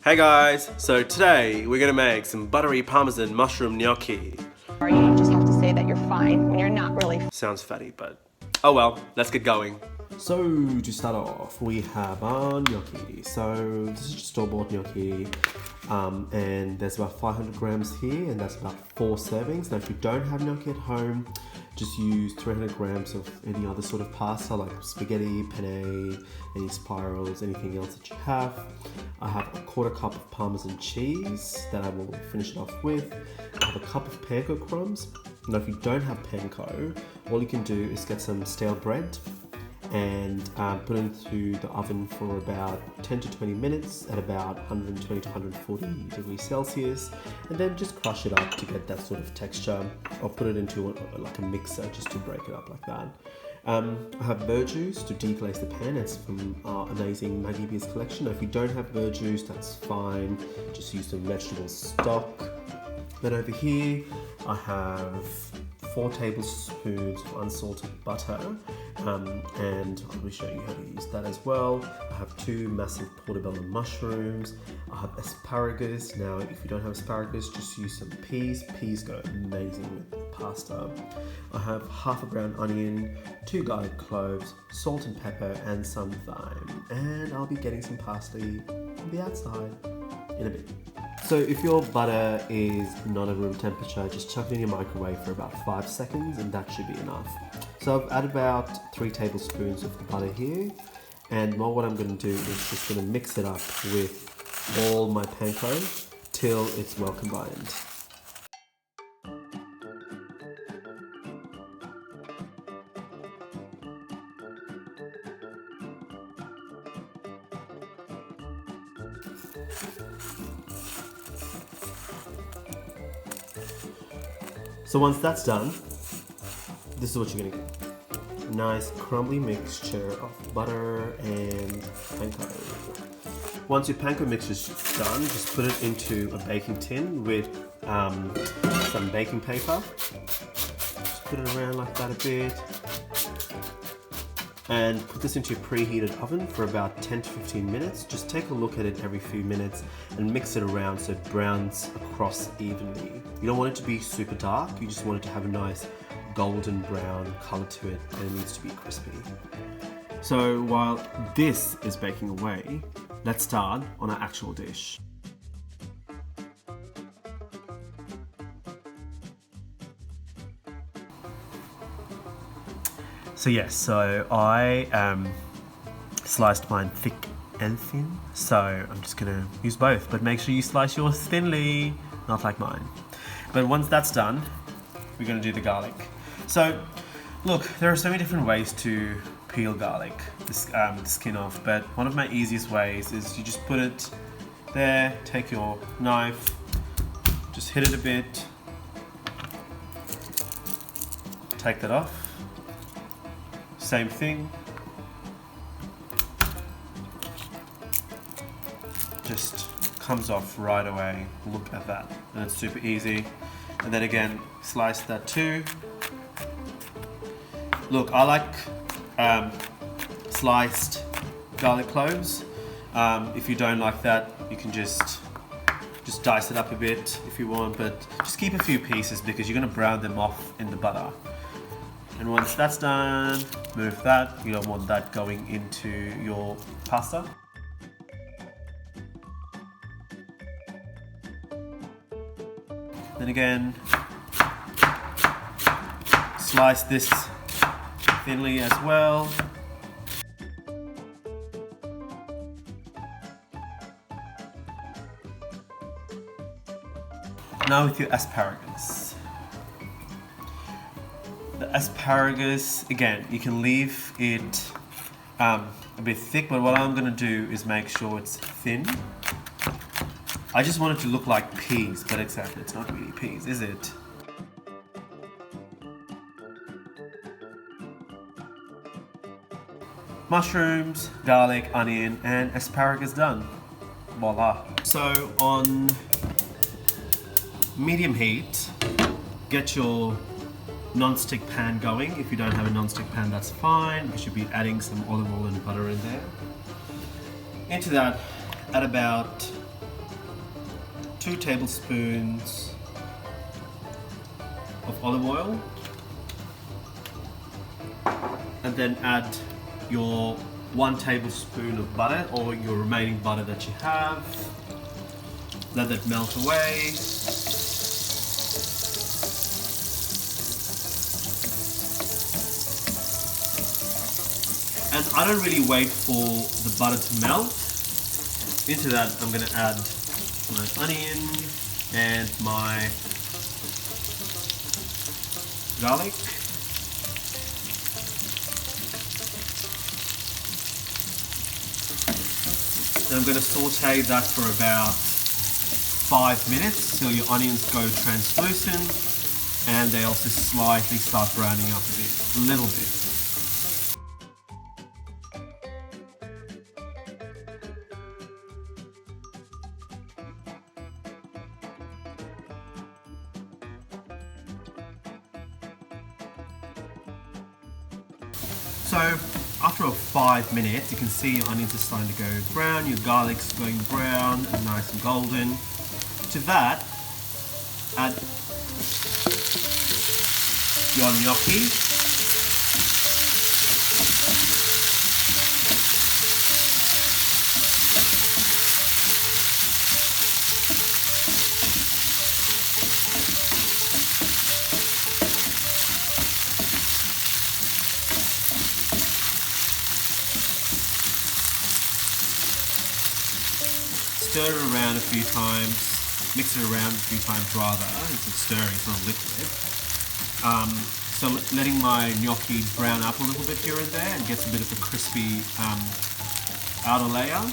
Hey guys, so today we're gonna make some buttery parmesan mushroom gnocchi. Or you just have to say that you're fine when you're not really. Sounds fatty, but oh well, let's get going. So to start off, we have our gnocchi. So this is just store-bought gnocchi, and there's about 500 grams here, and that's about 4 servings. Now if you don't have gnocchi at home, just use 300 grams of any other sort of pasta like spaghetti, penne, any spirals, anything else that you have. I have a quarter cup of Parmesan cheese that I will finish it off with. I have a cup of panko crumbs. Now if you don't have panko, all you can do is get some stale bread and put it into the oven for about 10 to 20 minutes at about 120 to 140 degrees Celsius, and then just crush it up to get that sort of texture, or put it into like a mixer just to break it up like that. I have verjuice to deglaze the pan. It's from our amazing Maggie Beers collection. Now, if you don't have verjuice, that's fine. Just use some vegetable stock. Then over here, I have 4 tablespoons of unsalted butter, and I will show you how to use that as well. I have 2 massive portobello mushrooms. I have asparagus. Now, if you don't have asparagus, just use some peas. Peas go amazing with pasta. I have half a ground onion, 2 garlic cloves, salt and pepper, and some thyme. And I'll be getting some parsley on the outside in a bit. So if your butter is not at room temperature, just chuck it in your microwave for about 5 seconds and that should be enough. So I've added about 3 tablespoons of the butter here, and now what I'm going to do is just going to mix it up with all my panko till it's well combined. So once that's done, this is what you're gonna get. A nice crumbly mixture of butter and panko. Once your panko mixture's done, just put it into a baking tin with some baking paper. Just put it around like that a bit. And put this into your preheated oven for about 10 to 15 minutes. Just take a look at it every few minutes and mix it around so it browns across evenly. You don't want it to be super dark, you just want it to have a nice golden brown color to it, and it needs to be crispy. So while this is baking away, let's start on our actual dish. So yes, so I sliced mine thick and thin, so I'm just gonna use both, but make sure you slice yours thinly, not like mine. But once that's done, we're gonna do the garlic. So look, there are so many different ways to peel garlic, the skin off, but one of my easiest ways is you just put it there, take your knife, just hit it a bit, take that off. Same thing, just comes off right away. Look at that, and it's super easy. And then again, slice that too. Look, I like sliced garlic cloves. If you don't like that, you can just dice it up a bit if you want, but just keep a few pieces because you're gonna brown them off in the butter. And once that's done, move that. You don't want that going into your pasta. Then again, slice this thinly as well. Now with your asparagus. The asparagus, again, you can leave it a bit thick, but what I'm going to do is make sure it's thin. I just want it to look like peas, but exactly, it's not really peas, is it? Mushrooms, garlic, onion, and asparagus done. Voila. So on medium heat, get your non-stick pan going. If you don't have a non-stick pan, that's fine. You should be adding some olive oil and butter in there. Into that, add about 2 tablespoons of olive oil, and then add your 1 tablespoon of butter or your remaining butter that you have. Let that melt away. And I don't really wait for the butter to melt. Into that I'm going to add my onion and my garlic. And I'm going to saute that for about 5 minutes till your onions go translucent and they also slightly start browning up a little bit. So after 5 minutes, you can see your onions are starting to go brown, your garlic's going brown and nice and golden. To that, add your gnocchi. Stir it around a few times, mix it around a few times rather. It's stirring, it's not liquid. So letting my gnocchi brown up a little bit here and there and gets a bit of a crispy outer layer.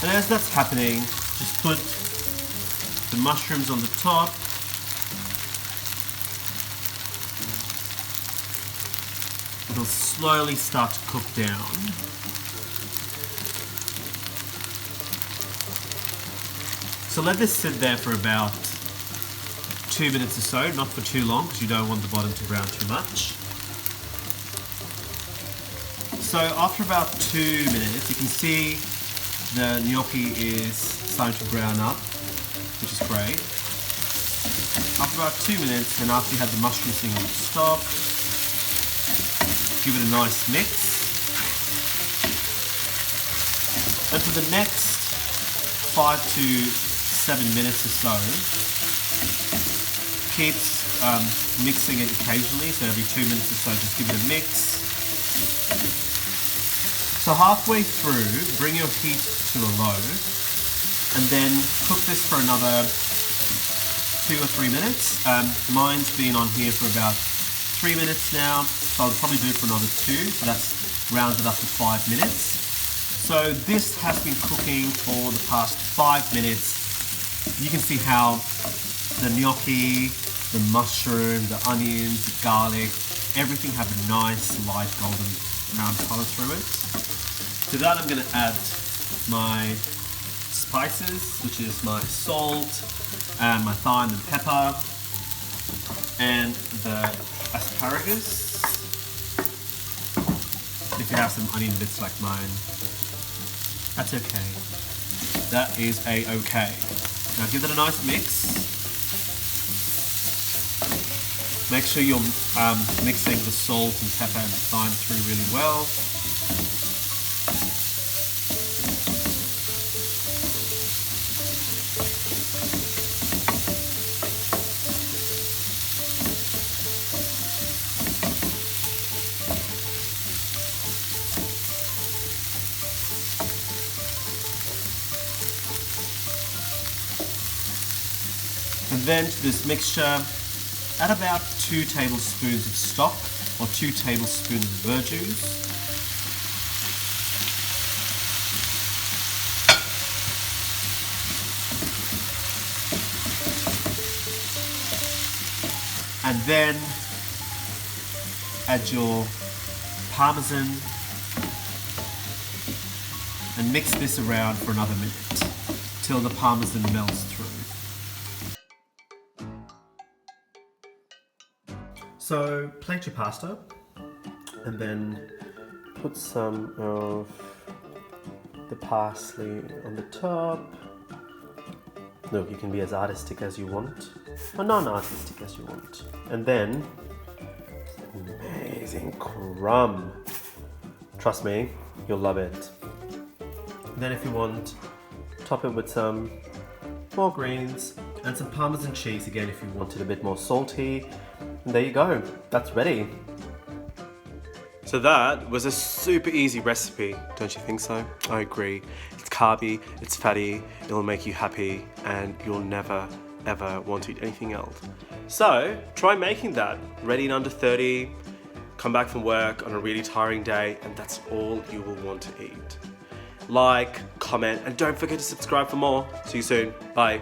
And as that's happening, just put the mushrooms on the top. It'll slowly start to cook down. So let this sit there for about 2 minutes or so, not for too long because you don't want the bottom to brown too much. So after about 2 minutes, you can see the gnocchi is starting to brown up, which is great. After about 2 minutes, and after you have the mushroom thing on stop, give it a nice mix. And for the next 5 to 7 minutes or so, keep mixing it occasionally, so every 2 minutes or so just give it a mix. So halfway through, bring your heat to a low and then cook this for another 2 or 3 minutes. Mine's been on here for about 3 minutes now, so I'll probably do it for another 2, so that's rounded up to 5 minutes. So this has been cooking for the past 5 minutes. You can see how the gnocchi, the mushroom, the onions, the garlic, everything have a nice light golden brown colour through it. To that I'm going to add my spices, which is my salt, and my thyme and pepper, and the asparagus. If you have some onion bits like mine, that's okay. That is a-okay. Now give it a nice mix. Make sure you're mixing the salt and pepper and thyme through really well. And then to this mixture, add about 2 tablespoons of stock or 2 tablespoons of verjuice. And then add your parmesan and mix this around for another minute till the parmesan melts through. So plate your pasta and then put put some of the parsley on the top. Look, you can be as artistic as you want, or non-artistic as you want. And then, amazing crumb. Trust me, you'll love it. And then if you want, top it with some more greens and some Parmesan cheese again if you want it a bit more salty. And there you go, that's ready. So that was a super easy recipe, don't you think so? I agree. It's carby, it's fatty, it'll make you happy, and you'll never ever want to eat anything else. So try making that, ready in under 30, come back from work on a really tiring day, and that's all you will want to eat. Like, comment, and don't forget to subscribe for more. See you soon, bye.